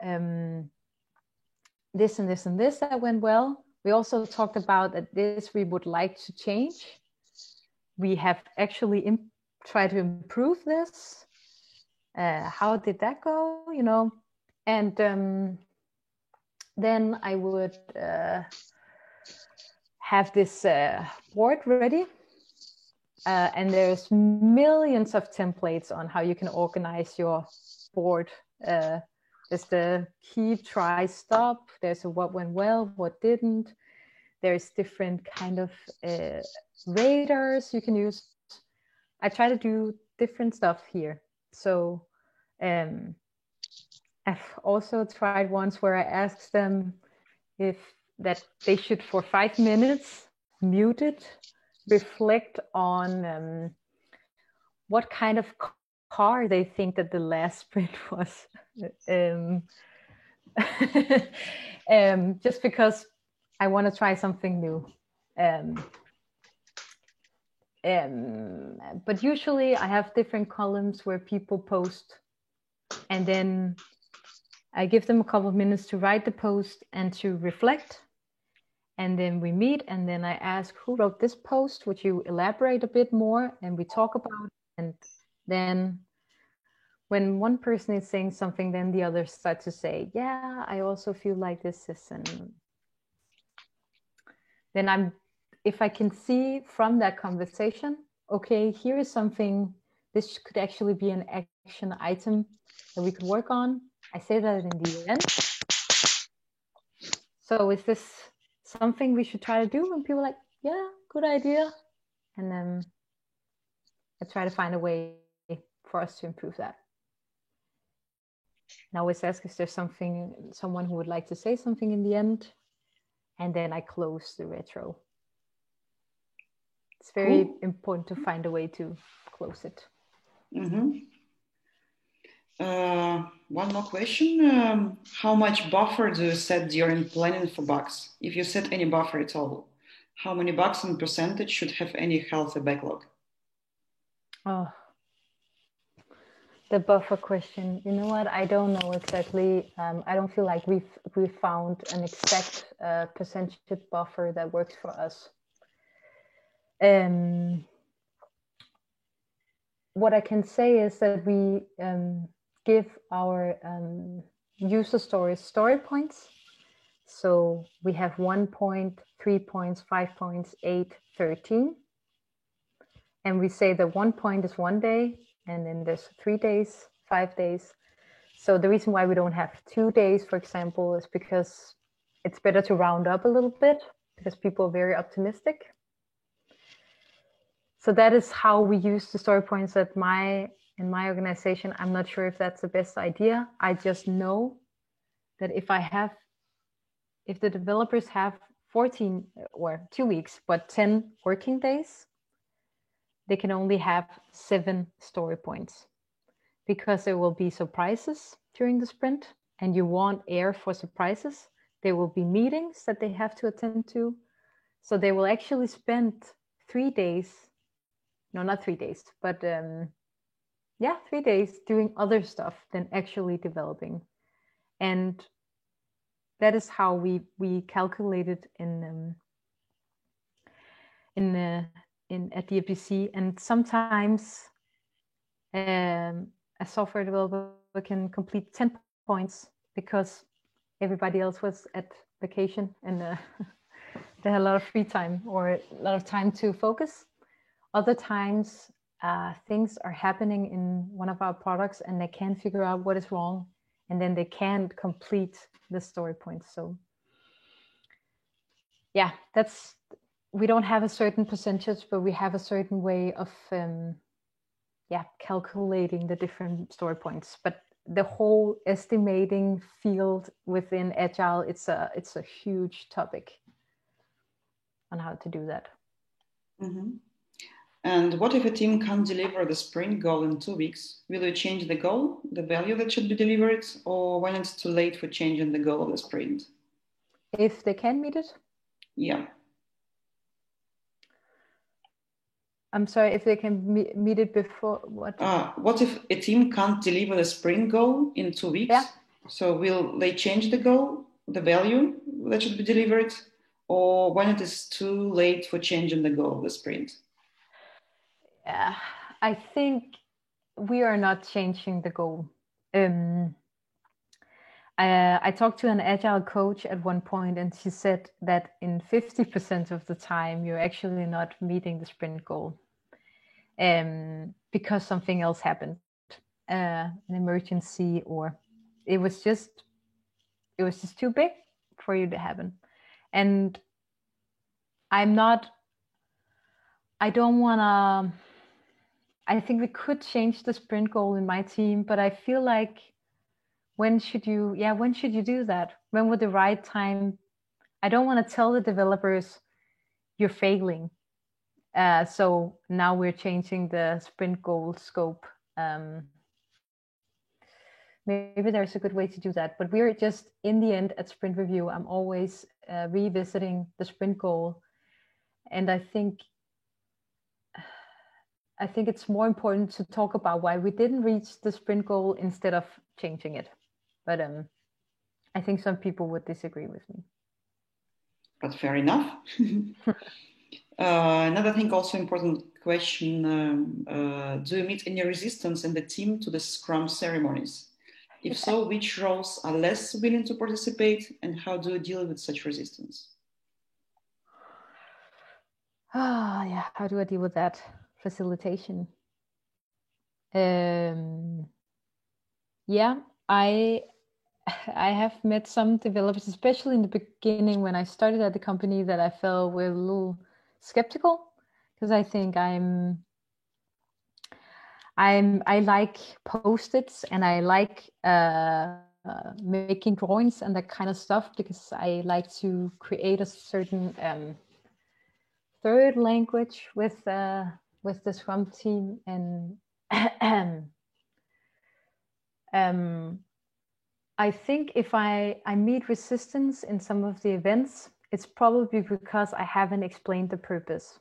this and this and this that went well. We also talked about that this we would like to change. We have actually tried to improve this. How did that go? You know, and then I would have this board ready. And there's millions of templates on how you can organize your board. There's the keep, try, stop. There's a what went well, what didn't. There's different kind of radars you can use. I try to do different stuff here. So I've also tried once where I asked them if that they should for 5 minutes mute it, reflect on what kind of car they think that the last sprint was. Just because I want to try something new. But usually I have different columns where people post, and then I give them a couple of minutes to write the post and to reflect. And then we meet, and then I ask, who wrote this post? Would you elaborate a bit more? And we talk about it. And then when one person is saying something, then the others start to say, yeah, I also feel like this is, and then if I can see from that conversation, okay, here is something, this could actually be an action item that we could work on. I say that in the end. So is this something we should try to do? And people are like, yeah, good idea. And then I try to find a way for us to improve that. And I always ask if there's someone who would like to say something in the end. And then I close the retro. It's very important to find a way to close it. Mm-hmm. One more question. How much buffer do you set during planning for bugs? If you set any buffer at all, how many bugs in percentage should have any healthy backlog? Oh, the buffer question. You know what? I don't know exactly. I don't feel like we've found an exact percentage buffer that works for us. What I can say is that we give our user stories story points. So we have 1 point, 3 points, 5 points, 8, 13. And we say that 1 point is 1 day, and then there's 3 days, 5 days. So the reason why we don't have 2 days, for example, is because it's better to round up a little bit, because people are very optimistic. So that is how we use the story points in my organization. I'm not sure if that's the best idea. I just know that if the developers have 14 or 2 weeks, but 10 working days, they can only have 7 story points, because there will be surprises during the sprint, and you want air for surprises. There will be meetings that they have to attend to. So they will actually spend 3 days, no, not 3 days, but 3 days doing other stuff than actually developing. And that is how we calculate it at DFDC. And sometimes a software developer can complete 10 points because everybody else was at vacation and they had a lot of free time or a lot of time to focus. Other times things are happening in one of our products and they can't figure out what is wrong, and then they can't complete the story points. So yeah, we don't have a certain percentage, but we have a certain way of calculating the different story points. But the whole estimating field within Agile, it's a huge topic on how to do that. Mm-hmm. And what if a team can't deliver the sprint goal in 2 weeks? Will you change the goal, the value that should be delivered, or when it's too late for changing the goal of the sprint? If they can meet it? Yeah. I'm sorry, if they can meet it before what? What if a team can't deliver the sprint goal in 2 weeks? Yeah. So will they change the goal, the value that should be delivered, or when it is too late for changing the goal of the sprint? I think we are not changing the goal. I talked to an Agile coach at one point, and she said that in 50% of the time, you're actually not meeting the sprint goal because something else happened, an emergency, or it was just too big for you to happen. And I don't want to, I think we could change the sprint goal in my team, but I feel like when should you do that? When would the right time? I don't want to tell the developers you're failing. So now we're changing the sprint goal scope. Maybe there's a good way to do that, but we're just in the end at sprint review, I'm always revisiting the sprint goal. And I think it's more important to talk about why we didn't reach the sprint goal instead of changing it. But I think some people would disagree with me. But fair enough. Another thing, also important question, do you meet any resistance in the team to the Scrum ceremonies? If so, which roles are less willing to participate, and how do you deal with such resistance? How do I deal with that? Facilitation. I have met some developers, especially in the beginning when I started at the company, that I felt were a little skeptical, because I think I like post-its and I like making drawings and that kind of stuff, because I like to create a certain third language with the Scrum team. And I think if I meet resistance in some of the events, it's probably because I haven't explained the purpose,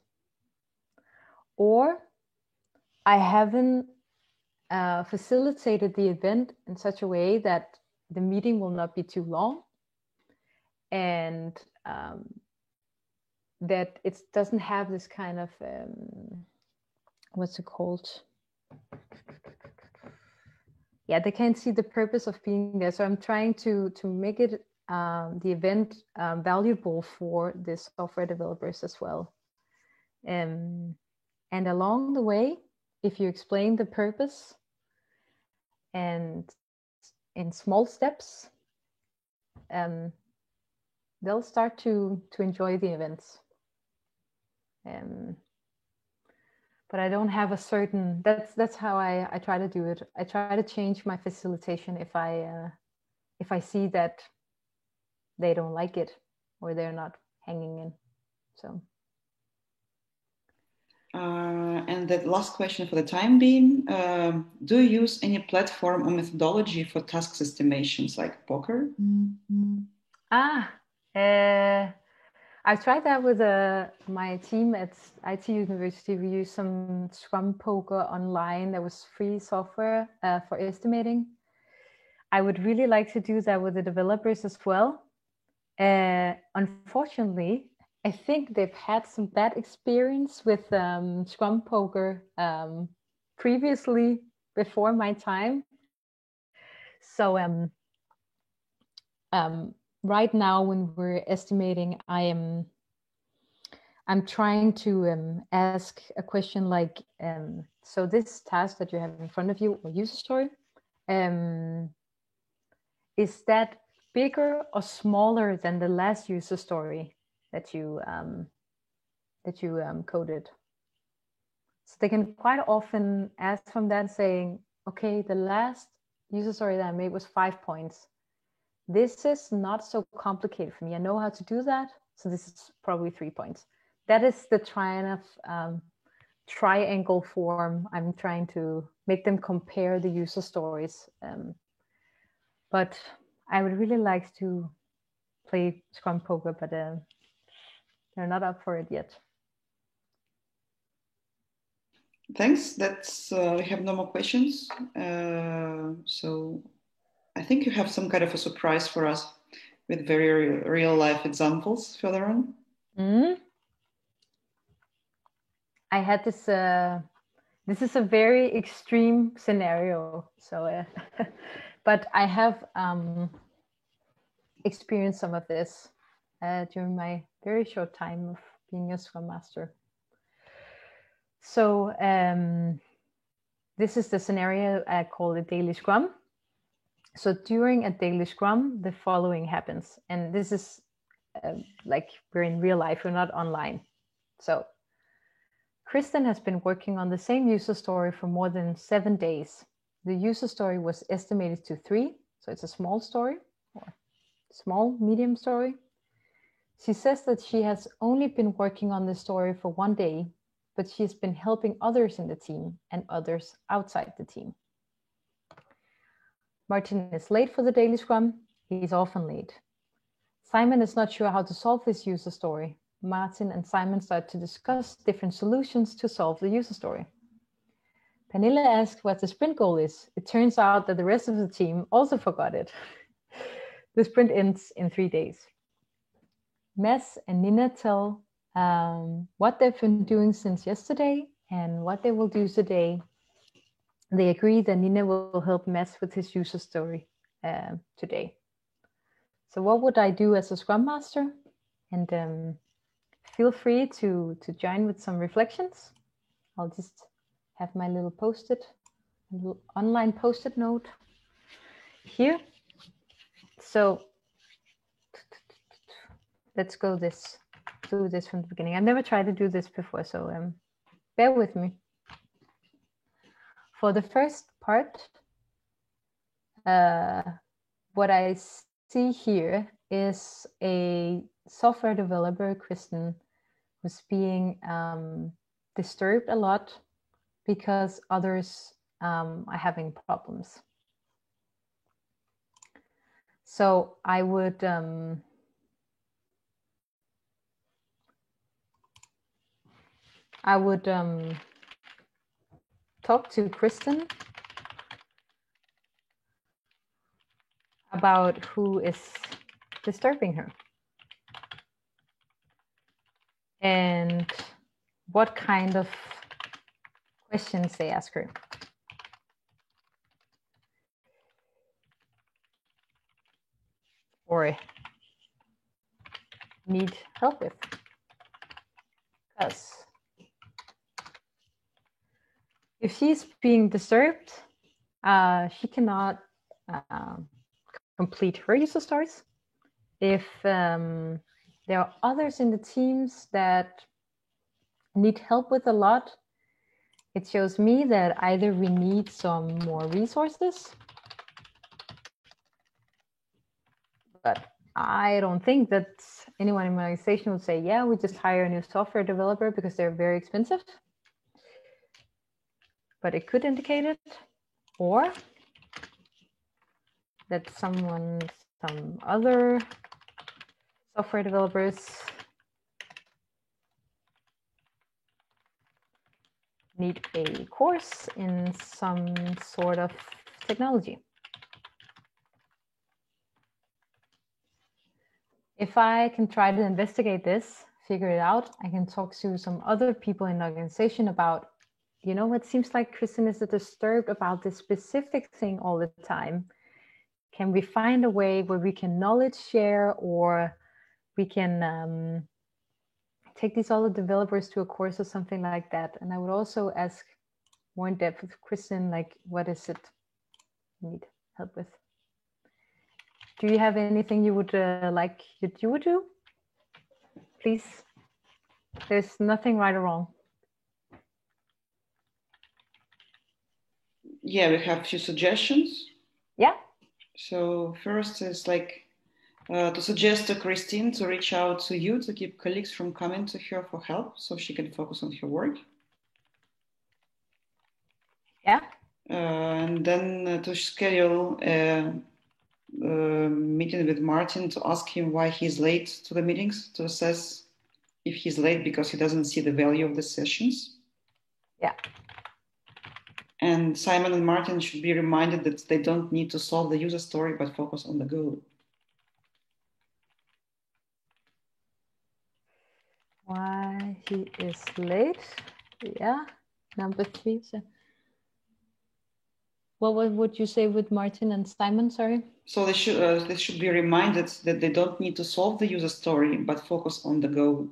or I haven't facilitated the event in such a way that the meeting will not be too long, and that it doesn't have this kind of what's it called? Yeah, they can't see the purpose of being there. So I'm trying to make it the event valuable for the software developers as well. And along the way, if you explain the purpose and in small steps, they'll start to enjoy the events. But I don't have a certain, that's how I try to do it. I try to change my facilitation if I see that they don't like it or they're not hanging in. So. And the last question for the time being, do you use any platform or methodology for task estimations like POCR? I tried that with my team at IT University. We used some Scrum Poker online. That was free software for estimating. I would really like to do that with the developers as well. Unfortunately, I think they've had some bad experience with Scrum Poker previously, before my time. So right now, when we're estimating, I'm trying to ask a question like, so this task that you have in front of you, or user story, is that bigger or smaller than the last user story that you coded? So they can quite often ask from that, saying, okay, the last user story that I made was 5 points. This is not so complicated for me. I know how to do that. So this is probably 3 points. That is the triangle form. I'm trying to make them compare the user stories. But I would really like to play Scrum Poker, but they're not up for it yet. Thanks. That's we have no more questions. So I think you have some kind of a surprise for us with very real life examples further on. Mm-hmm. I had this. This is a very extreme scenario. So, but I have experienced some of this during my very short time of being a Scrum Master. So this is the scenario I call a daily Scrum. So during a daily Scrum, the following happens. And this is like we're in real life, we're not online. So Kristen has been working on the same user story for more than 7 days. The user story was estimated to 3, so it's a small story, or small, medium story. She says that she has only been working on the story for 1 day, but she's been helping others in the team and others outside the team. Martin is late for the daily Scrum. He's often late. Simon is not sure how to solve this user story. Martin and Simon start to discuss different solutions to solve the user story. Pernille asks what the sprint goal is. It turns out that the rest of the team also forgot it. The sprint ends in 3 days. Mads and Nina tell what they've been doing since yesterday and what they will do today. They agree that Nina will help Mads with his user story today. So what would I do as a Scrum Master? And feel free to join with some reflections. I'll just have my little post-it, a little online post-it note here. So let's do this from the beginning. I've never tried to do this before, so bear with me. For the first part, what I see here is a software developer, Kristen, who's being disturbed a lot because others are having problems. So I would talk to Kristen about who is disturbing her and what kind of questions they ask her. Or need help with. Because if she's being disturbed, she cannot complete her user stories. If there are others in the teams that need help with a lot, it shows me that either we need some more resources, but I don't think that anyone in my organization would say, yeah, we just hire a new software developer because they're very expensive. But it could indicate it, or that some other software developers need a course in some sort of technology. If I can try to investigate this, figure it out, I can talk to some other people in the organization about, you know, it seems like Kristen is disturbed about this specific thing all the time. Can we find a way where we can knowledge share, or we can take these other developers to a course or something like that? And I would also ask more in depth with Kristen, like, what is it you need help with? Do you have anything you would like that you would do? Please. There's nothing right or wrong. Yeah, we have a few suggestions. Yeah. So first is like to suggest to Christine to reach out to you to keep colleagues from coming to her for help so she can focus on her work. Yeah. And then to schedule a meeting with Martin to ask him why he's late to the meetings, to assess if he's late because he doesn't see the value of the sessions. Yeah. And Simon and Martin should be reminded that they don't need to solve the user story, but focus on the goal. Why he is late. Yeah. Number 3. So what would you say with Martin and Simon? Sorry. So they should be reminded that they don't need to solve the user story, but focus on the goal.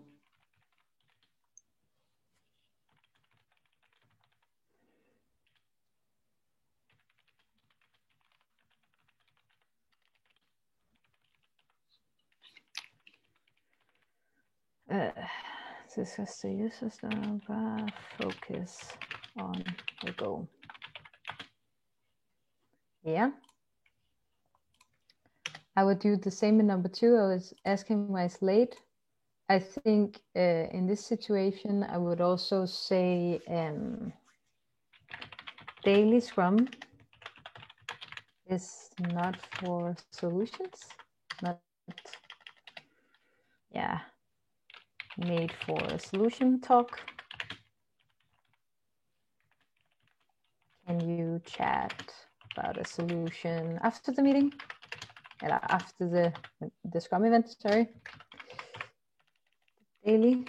This has the user story, but focus on the goal. Yeah. I would do the same in number 2. I was asking why it's late. I think in this situation, I would also say daily Scrum is not for solutions, not, yeah, made for a solution talk. Can you chat about a solution after the meeting? After the Scrum event, sorry. Daily.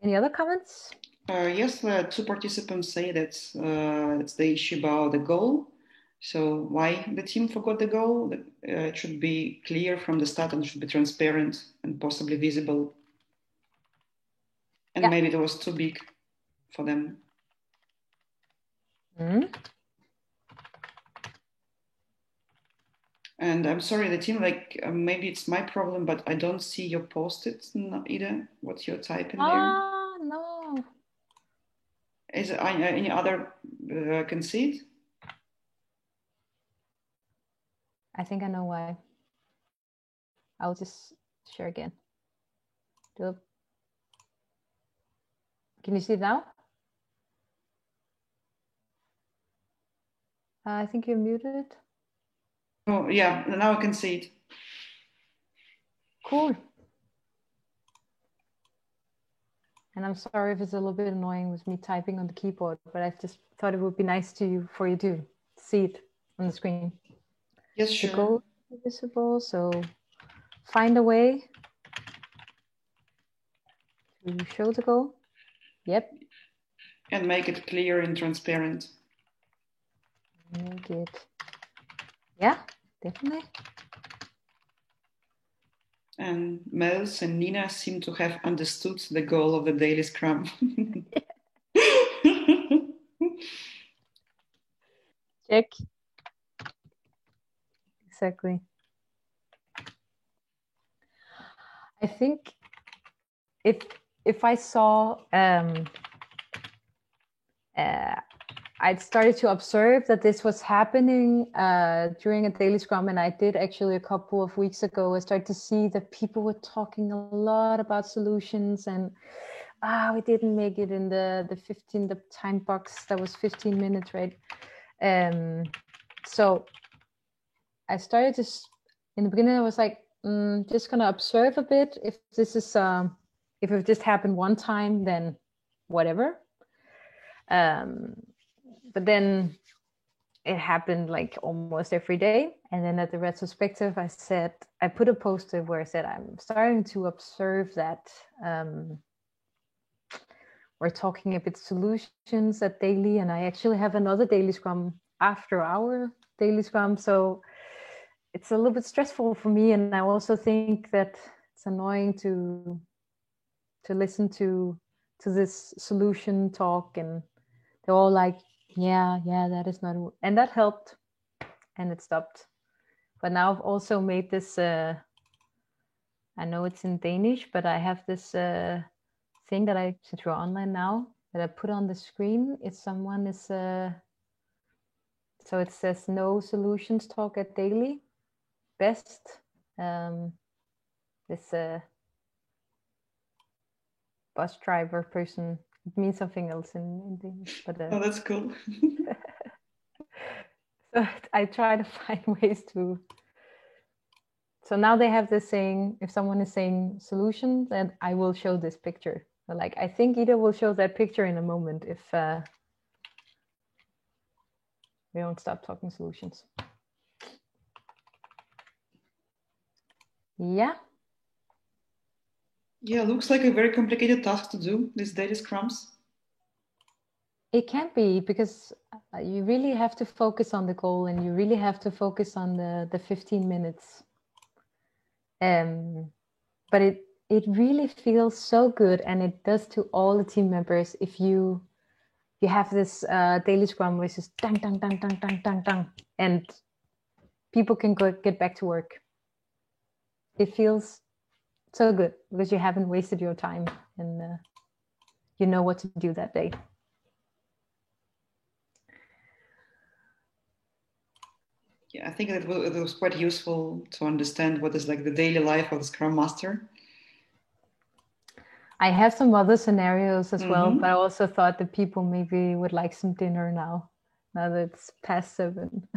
Any other comments? Yes, 2 participants say that it's the issue about the goal. So why the team forgot the goal? It should be clear from the start and should be transparent and possibly visible. And maybe it was too big for them. Mm-hmm. And I'm sorry, the team, like maybe it's my problem, but I don't see your post-its either. What you're typing there? No. Is it any other can see it? I think I know why. I'll just share again. Can you see it now? I think you're muted. Oh, yeah, now I can see it. Cool. And I'm sorry if it's a little bit annoying with me typing on the keyboard, but I just thought it would be nice for you to see it on the screen. Yes, sure. The goal is visible, so find a way to show the goal. Yep. And make it clear and transparent. Make it. Yeah, definitely. And Mels and Nina seem to have understood the goal of the daily Scrum. Check. Exactly. I think if I saw I'd started to observe that this was happening during a daily Scrum, and I did actually a couple of weeks ago. I started to see that people were talking a lot about solutions, and we didn't make it in the time box that was 15 minutes, right? So I started to, in the beginning, I was like, just gonna observe a bit. If this is, if it just happened one time, then whatever. But then it happened like almost every day. And then at the retrospective, I put a poster where I said, I'm starting to observe that we're talking a bit solutions at daily, and I actually have another daily scrum after our daily scrum. So it's a little bit stressful for me. And I also think that it's annoying to listen to this solution talk, and they're all like, yeah, that is not, and that helped, and it stopped. But now I've also made this, I know it's in Danish, but I have this thing that since we're online now, that I put on the screen. If someone is, so it says no solutions talk at daily, best, this bus driver person. It means something else in Danish, but oh, that's cool. So I try to find ways to. So now they have this saying, if someone is saying solution, then I will show this picture. But like, I think Ida will show that picture in a moment if we don't stop talking solutions. Yeah. Yeah, looks like a very complicated task to do, these daily scrums. It can be, because you really have to focus on the goal, and you really have to focus on the 15 minutes. But it really feels so good, and it does to all the team members if you have this daily scrum which is dang, dang, dang, dang, dang, dang, dang, and people can get back to work. It feels so good because you haven't wasted your time, and you know what to do that day. Yeah, I think it was quite useful to understand what is like the daily life of the Scrum Master. I have some other scenarios as well, but I also thought that people maybe would like some dinner now that it's past 7.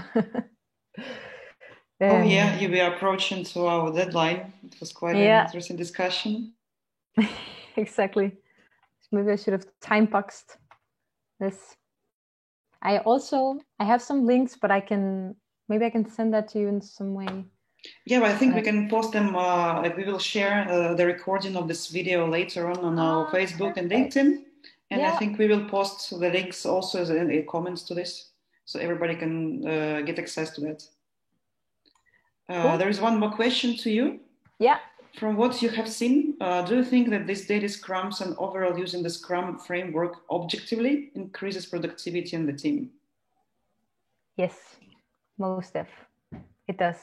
Oh yeah, we are approaching to our deadline. It was quite an interesting discussion. Exactly. Maybe I should have time boxed this. I have some links, but maybe I can send that to you in some way. Yeah, but I think we can post them. We will share the recording of this video later on our Facebook and LinkedIn. And I think we will post the links also as in comments to this, so everybody can get access to that. Cool. There is one more question to you. Yeah. From what you have seen, do you think that these daily scrums and overall using the Scrum framework objectively increases productivity in the team? Yes, most of it does.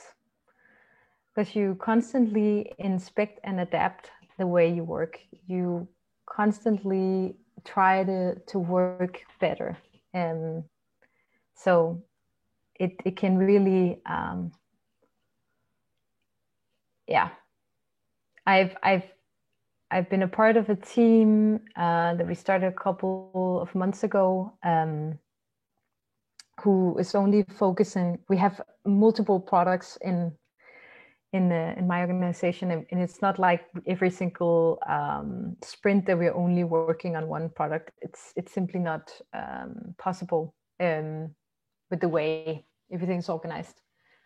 Because you constantly inspect and adapt the way you work. You constantly try to work better. And so it can really, yeah. I've been a part of a team that we started a couple of months ago, who is only focusing. We have multiple products in my organization, and it's not like every single sprint that we're only working on one product. It's simply not possible with the way everything's organized.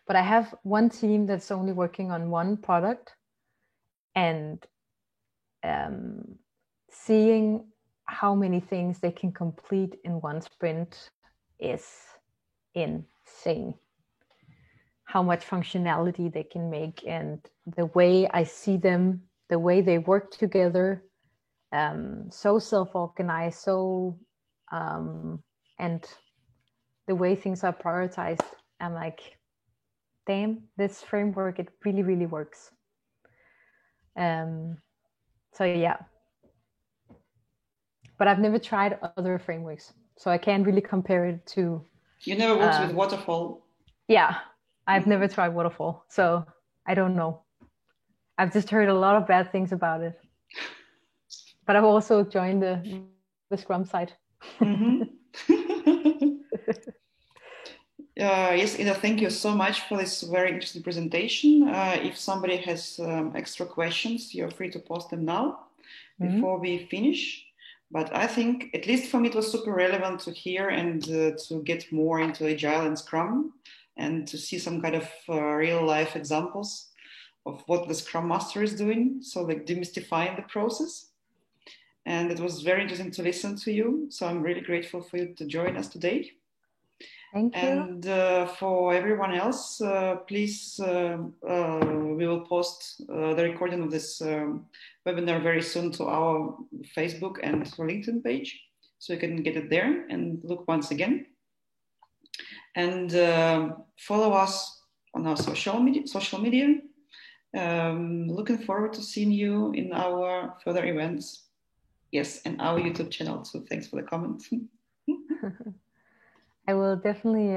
But I have one team that's only working on one product, and seeing how many things they can complete in one sprint is insane. How much functionality they can make, and the way I see them, the way they work together, so self-organized, so and the way things are prioritized, I'm like, damn, this framework, it really, really works. So yeah, but I've never tried other frameworks, so I can't really compare it to. You never worked with Waterfall? Yeah, I've never tried Waterfall, so I don't know. I've just heard a lot of bad things about it. But I've also joined the Scrum site. Yes, Ida, thank you so much for this very interesting presentation. If somebody has extra questions, you're free to post them now before we finish. But I think, at least for me, it was super relevant to hear and to get more into Agile and Scrum and to see some kind of real life examples of what the Scrum Master is doing. So like demystifying the process. And it was very interesting to listen to you. So I'm really grateful for you to join us today. Thank you. And for everyone else, please, we will post the recording of this webinar very soon to our Facebook and LinkedIn page. So you can get it there and look once again. And follow us on our social media. Looking forward to seeing you in our further events. Yes, and our YouTube channel. So thanks for the comment. I will definitely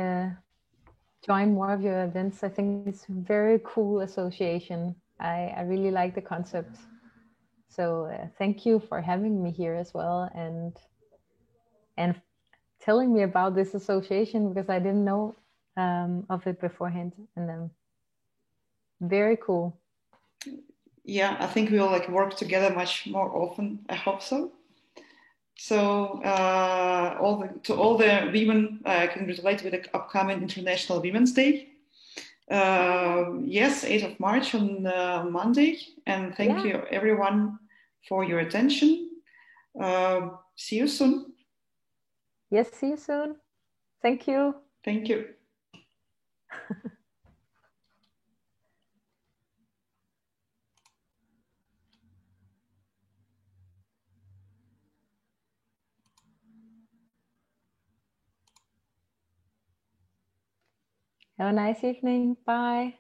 join more of your events. I think it's a very cool association. I really like the concept. So thank you for having me here as well, and telling me about this association, because I didn't know of it beforehand. And then very cool. Yeah, I think we'll like work together much more often. I hope so. So to all the women, I congratulate with the upcoming International Women's Day. Yes, 8th of March on Monday. And thank you everyone for your attention. See you soon. Yes, see you soon. Thank you. Thank you. Have a nice evening. Bye.